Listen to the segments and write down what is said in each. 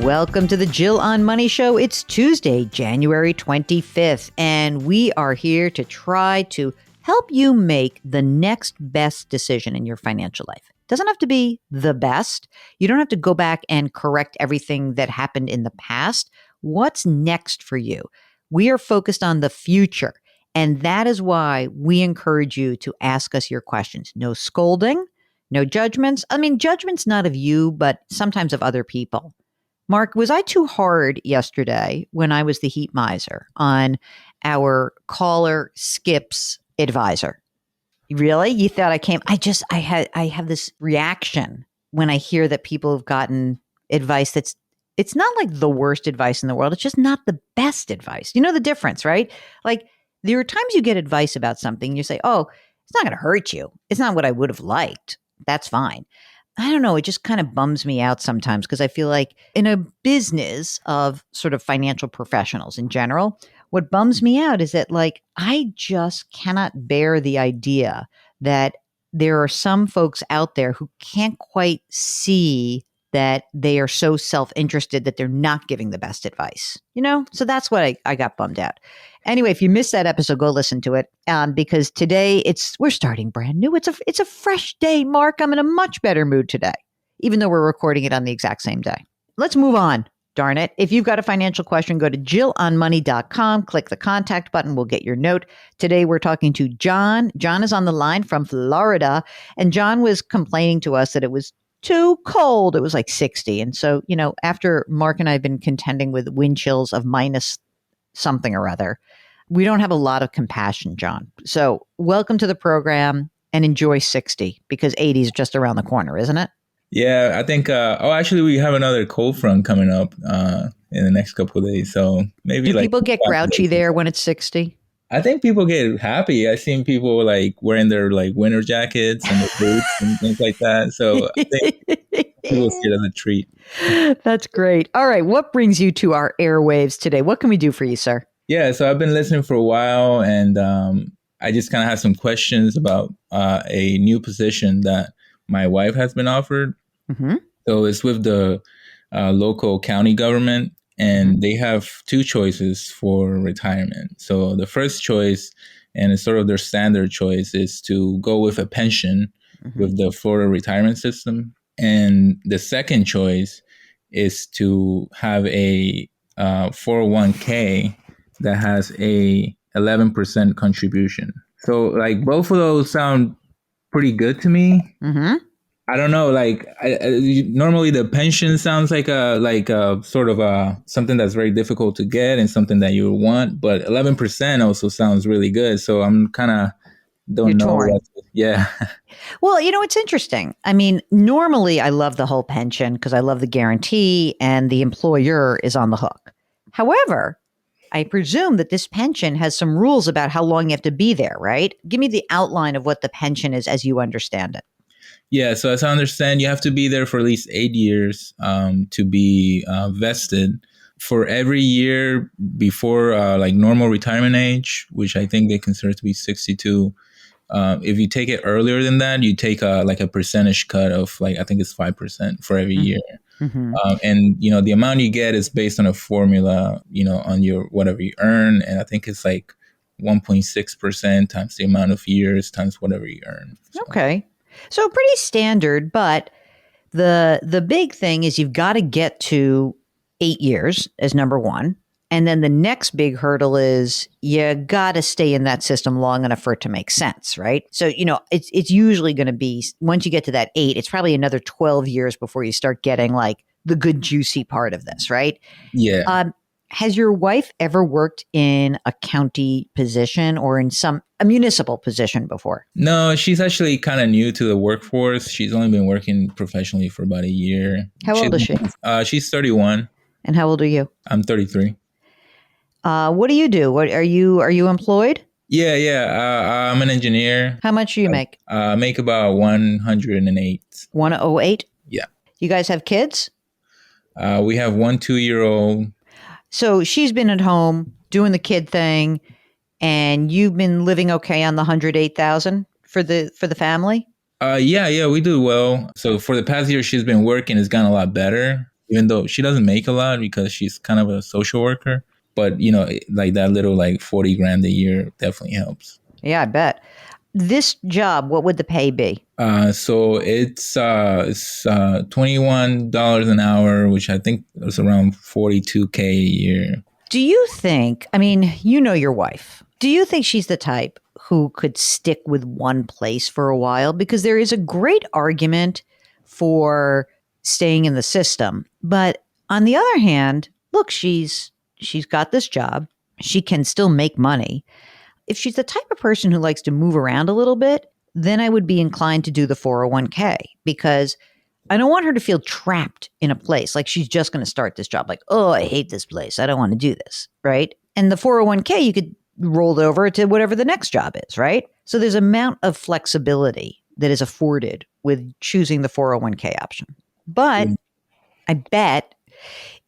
Welcome to the Jill on Money Show. It's Tuesday, January 25th, and we are here to try to help you make the next best decision in your financial life. It doesn't have to be the best. You don't have to go back and correct everything that happened in the past. What's next for you? We are focused on the future, and that is why we encourage you to ask us your questions. No scolding, no judgments. I mean, judgments not of you, but sometimes of other people. Mark, was I too hard yesterday when I was the heat miser on our caller Skip's advisor? Really? You thought I have this reaction when I hear that people have gotten advice it's not like the worst advice in the world. It's just not the best advice. You know the difference, right? Like there are times you get advice about something, you say, oh, it's not going to hurt you. It's not what I would have liked. That's fine. I don't know. It just kind of bums me out sometimes because I feel like in a business of sort of financial professionals in general, what bums me out is that like I just cannot bear the idea that there are some folks out there who can't quite see that they are so self-interested that they're not giving the best advice, you know? So that's what I got bummed out. Anyway, if you missed that episode, go listen to it because today we're starting brand new. It's a fresh day, Mark. I'm in a much better mood today, even though we're recording it on the exact same day. Let's move on. Darn it. If you've got a financial question, go to jillonmoney.com, click the contact button. We'll get your note. Today, we're talking to John. John is on the line from Florida, and John was complaining to us that it was too cold. It was like 60. And so, you know, after Mark and I have been contending with wind chills of minus something or other, we don't have a lot of compassion, John. So welcome to the program and enjoy 60 because 80 is just around the corner, isn't it? Yeah, I think, actually we have another cold front coming up in the next couple of days. So maybe Do people get grouchy there when it's 60? I think people get happy. I've seen people like wearing their like winter jackets and their boots and things like that. So I think people see it as a treat. That's great. All right. What brings you to our airwaves today? What can we do for you, sir? Yeah. So I've been listening for a while and I just kind of have some questions about a new position that my wife has been offered. Mm-hmm. So it's with the local county government. And they have two choices for retirement. So the first choice, and it's sort of their standard choice, is to go with a pension with the Florida retirement system. And the second choice is to have a 401k that has a 11% contribution. So like both of those sound pretty good to me. Mm-hmm. I don't know, like normally the pension sounds like a sort of something that's very difficult to get and something that you want, but 11% also sounds really good. So I'm kind of don't know. Yeah. Well, you know, it's interesting. I mean, normally I love the whole pension because I love the guarantee and the employer is on the hook. However, I presume that this pension has some rules about how long you have to be there, right? Give me the outline of what the pension is as you understand it. Yeah, so as I understand, you have to be there for at least 8 years to be vested. For every year before like normal retirement age, which I think they consider to be 62, if you take it earlier than that, you take like a percentage cut of like, I think it's 5% for every year. Mm-hmm. And, you know, the amount you get is based on a formula, you know, on your whatever you earn. And I think it's like 1.6% times the amount of years times whatever you earn. So. Okay. So pretty standard, but the big thing is you've got to get to 8 years as number one. And then the next big hurdle is you got to stay in that system long enough for it to make sense, right? So, you know, it's usually going to be, once you get to that 8, it's probably another 12 years before you start getting like the good juicy part of this, right? Yeah. Has your wife ever worked in a county position or in a municipal position before? No, she's actually kind of new to the workforce. She's only been working professionally for about a year. How old is she? She's 31. And how old are you? I'm 33. What do you do? What are you employed? Yeah. I'm an engineer. How much do you make? Make about 108. 108? Yeah. You guys have kids? We have 1 2-year-old. So she's been at home doing the kid thing, and you've been living okay on the 108,000 for the family? Yeah, we do well. So for the past year, she's been working. It's gotten a lot better. even though she doesn't make a lot because she's kind of a social worker. But like that little like 40 grand a year definitely helps. Yeah, I bet. This job, what would the pay be? So it's $21 an hour, which I think is around 42K a year. Do you think, I mean, you know your wife. Do you think she's the type who could stick with one place for a while? Because there is a great argument for staying in the system. But on the other hand, look, she's got this job. She can still make money. If she's the type of person who likes to move around a little bit, then I would be inclined to do the 401k because I don't want her to feel trapped in a place like she's just going to start this job. Like, oh, I hate this place. I don't want to do this. Right. And the 401k, you could roll it over to whatever the next job is. Right. So there's amount of flexibility that is afforded with choosing the 401k option. But I bet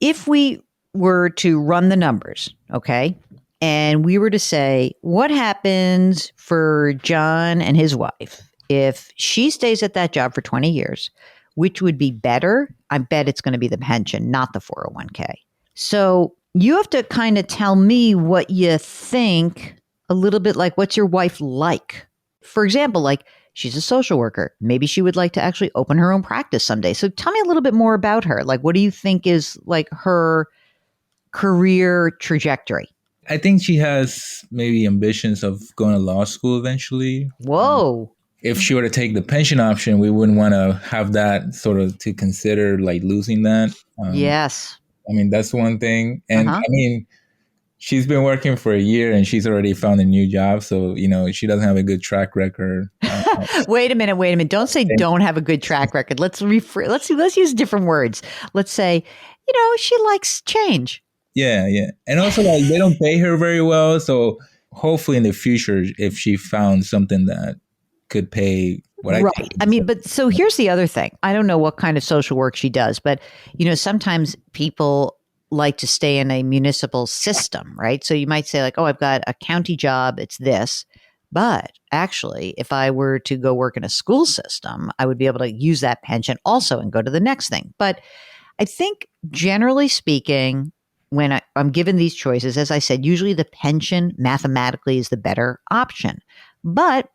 if we were to run the numbers, okay, and we were to say, what happens for John and his wife if she stays at that job for 20 years? Which would be better? I bet it's going to be the pension, not the 401k. So you have to kind of tell me what you think, a little bit like, what's your wife like? For example, like she's a social worker. Maybe she would like to actually open her own practice someday. So tell me a little bit more about her. Like, what do you think is like her career trajectory? I think she has maybe ambitions of going to law school eventually. Whoa. If she were to take the pension option, we wouldn't want to have that sort of to consider like losing that. Yes. I mean, that's one thing. And I mean, she's been working for a year and she's already found a new job. So, she doesn't have a good track record. Wait a minute. Don't say don't have a good track record. Let's use different words. Let's say, she likes change. Yeah. And also like they don't pay her very well. So hopefully in the future, if she found something that could pay what right. I mean, but so here's the other thing. I don't know what kind of social work she does, but sometimes people like to stay in a municipal system, right? So you might say like, oh, I've got a county job, it's this. But actually, if I were to go work in a school system, I would be able to use that pension also and go to the next thing. But I think generally speaking, when I'm given these choices, as I said, usually the pension mathematically is the better option. But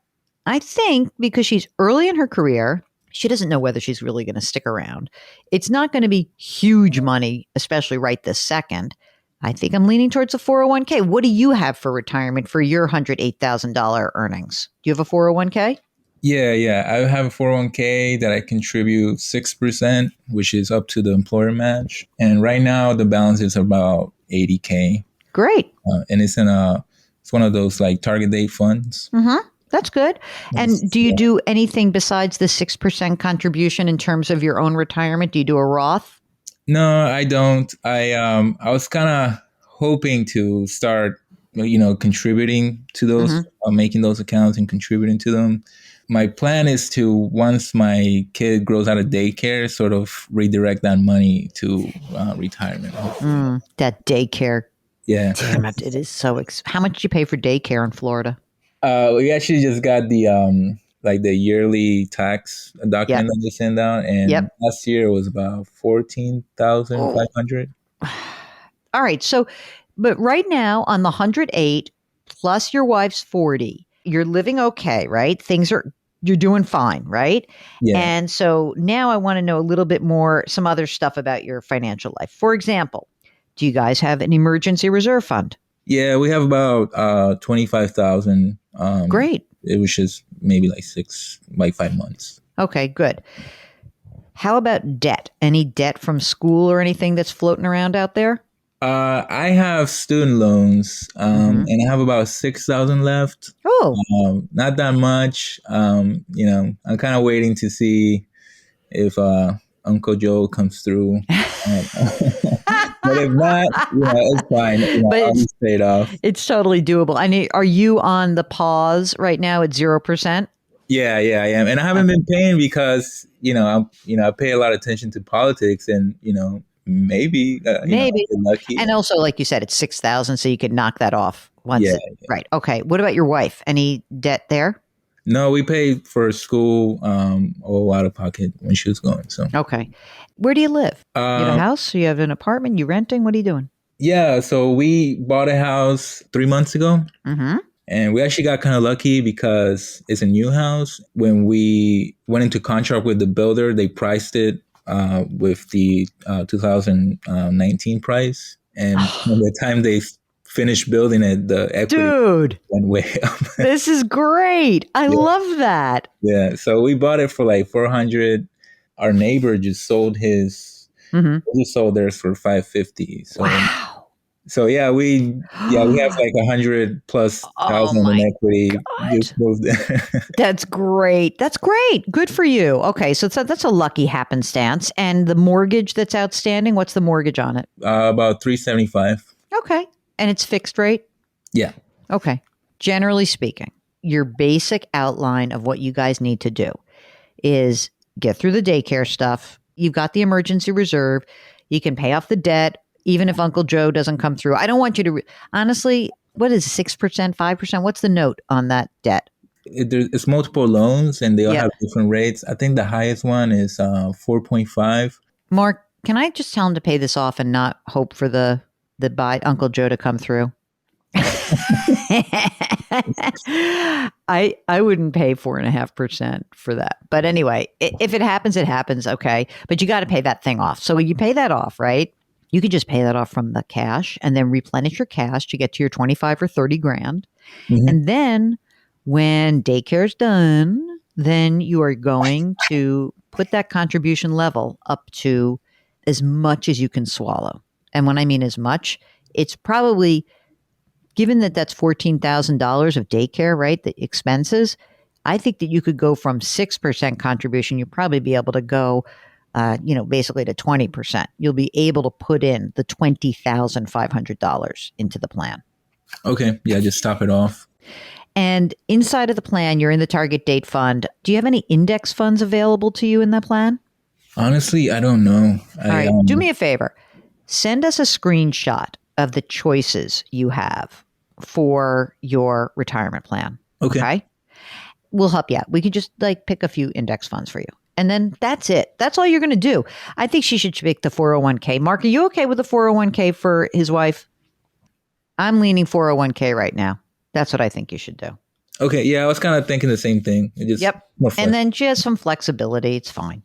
I think because she's early in her career, she doesn't know whether she's really going to stick around. It's not going to be huge money, especially right this second. I think I'm leaning towards a 401k. What do you have for retirement for your $108,000 earnings? Do you have a 401k? Yeah. I have a 401k that I contribute 6%, which is up to the employer match. And right now the balance is about 80K. Great. And it's one of those like target date funds. Mm-hmm. That's good. And do you do anything besides the 6% contribution in terms of your own retirement? Do you do a Roth? No, I don't. I was kind of hoping to start, contributing to those, making those accounts and contributing to them. My plan is to, once my kid grows out of daycare, sort of redirect that money to retirement. That daycare. Yeah. Damn it. It is so how much do you pay for daycare in Florida? We actually just got the the yearly tax document that they send out, and last year it was about 14,500. All right, so but right now on the 108 plus your wife's 40, you're living okay, right? You're doing fine, right? Yeah. And so now I want to know a little bit more, some other stuff about your financial life. For example, do you guys have an emergency reserve fund? Yeah, we have about 25,000. Great. It was just maybe like 5 months. Okay, good. How about debt? Any debt from school or anything that's floating around out there? I have student loans, and I have about 6,000 left. Oh, not that much. I'm kind of waiting to see if Uncle Joe comes through. But if not, it's fine. I'll just pay it off. It's totally doable. I mean, are you on the pause right now at 0%? Yeah, I am, and I haven't been paying because I pay a lot of attention to politics, and maybe lucky. And also, like you said, it's 6,000, so you could knock that off once. Yeah. Right. Okay. What about your wife? Any debt there? No, we paid for school all out of pocket when she was going. So Okay. Where do you live? You have a um, house? You have an apartment? You renting? What are you doing? yeah, so we bought a house 3 months ago. Mm-hmm. And we actually got kind of lucky because it's a new house. When we went into contract with the builder, they priced it with the 2019 price. And by the time they finished building it, the equity Dude, went way up. this is great. I Yeah. love that. Yeah. So we bought it for like 400. Our neighbor just sold his, Mm-hmm. he sold theirs for 550. Wow. So we have like 100 plus Oh thousand in my equity God. just moved there. That's great. That's great. Good for you. Okay, so that's a lucky happenstance. And the mortgage that's outstanding, what's the mortgage on it? About 375. Okay. And it's fixed rate? Yeah. Okay. Generally speaking, your basic outline of what you guys need to do is get through the daycare stuff. You've got the emergency reserve. You can pay off the debt, even if Uncle Joe doesn't come through. I don't want you to, honestly, what is 6%, 5%? What's the note on that debt? It's multiple loans and they all Yep. have different rates. I think the highest one is 4.5. Mark, can I just tell him to pay this off and not hope for the buy Uncle Joe to come through? I wouldn't pay 4.5% for that. But anyway, if it happens, it happens. Okay. But you got to pay that thing off. So when you pay that off, right? You could just pay that off from the cash and then replenish your cash to get to your 25 or 30 grand. Mm-hmm. And then when daycare's done, then you are going to put that contribution level up to as much as you can swallow. And when I mean as much, it's probably, given that that's $14,000 of daycare, right? The expenses, I think that you could go from 6% contribution. You'll probably be able to go, basically to 20%. You'll be able to put in the $20,500 into the plan. Okay. Yeah, just top it off. And inside of the plan, you're in the target date fund. Do you have any index funds available to you in that plan? Honestly, I don't know. All right. Do me a favor. Send us a screenshot of the choices you have for your retirement plan. Okay. We'll help you out. We could just pick a few index funds for you. And then that's it. That's all you're going to do. I think she should pick the 401k. Mark, are you okay with the 401k for his wife? I'm leaning 401k right now. That's what I think you should do. Okay. Yeah, I was kind of thinking the same thing. Yep. And then she has some flexibility. It's fine.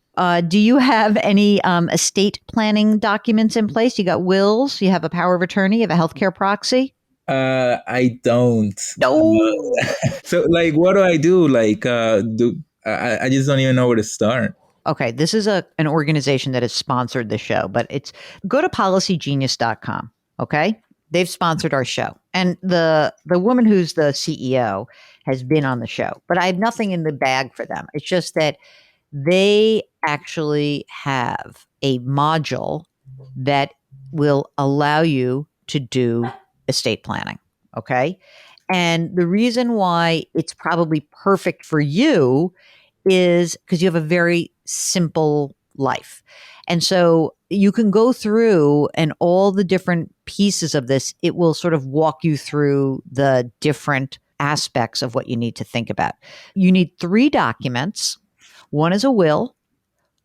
Do you have any estate planning documents in place? You got wills? You have a power of attorney? You have a healthcare proxy? I don't. No. So, what do I do? I just don't even know where to start. Okay, this is an organization that has sponsored the show, but go to policygenius.com. Okay, they've sponsored our show, and the woman who's the CEO has been on the show, but I have nothing in the bag for them. It's just that they actually have a module that will allow you to do estate planning. Okay. And the reason why it's probably perfect for you is because you have a very simple life. And so you can go through and all the different pieces of this, it will sort of walk you through the different aspects of what you need to think about. You need 3 documents. One is a will.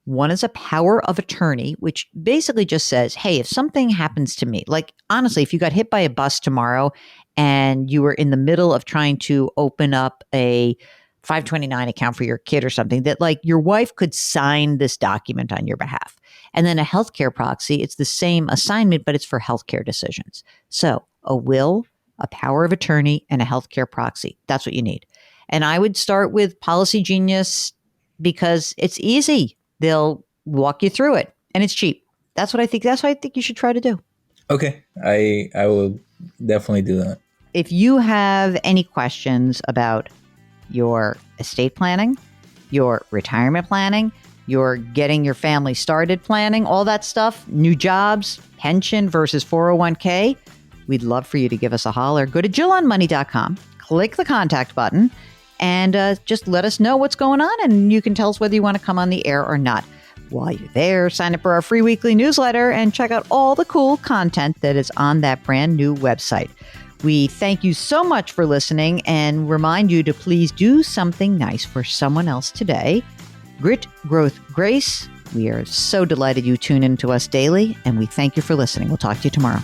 One is a power of attorney, which basically just says, hey, if something happens to me, honestly, if you got hit by a bus tomorrow and you were in the middle of trying to open up a 529 account for your kid or something, that your wife could sign this document on your behalf. And then a healthcare proxy, it's the same assignment, but it's for healthcare decisions. So a will, a power of attorney, and a healthcare proxy. That's what you need. And I would start with Policy Genius because it's easy. They'll walk you through it and it's cheap. That's what I think. That's what I think you should try to do. Okay. I will definitely do that. If you have any questions about your estate planning, your retirement planning, your getting your family started planning, all that stuff, new jobs, pension versus 401k, we'd love for you to give us a holler. Go to JillOnMoney.com, click the contact button, and just let us know what's going on, and you can tell us whether you want to come on the air or not. While you're there, sign up for our free weekly newsletter and check out all the cool content that is on that brand new website. We thank you so much for listening and remind you to please do something nice for someone else today. Grit, growth, grace. We are so delighted you tune in to us daily, and we thank you for listening. We'll talk to you tomorrow.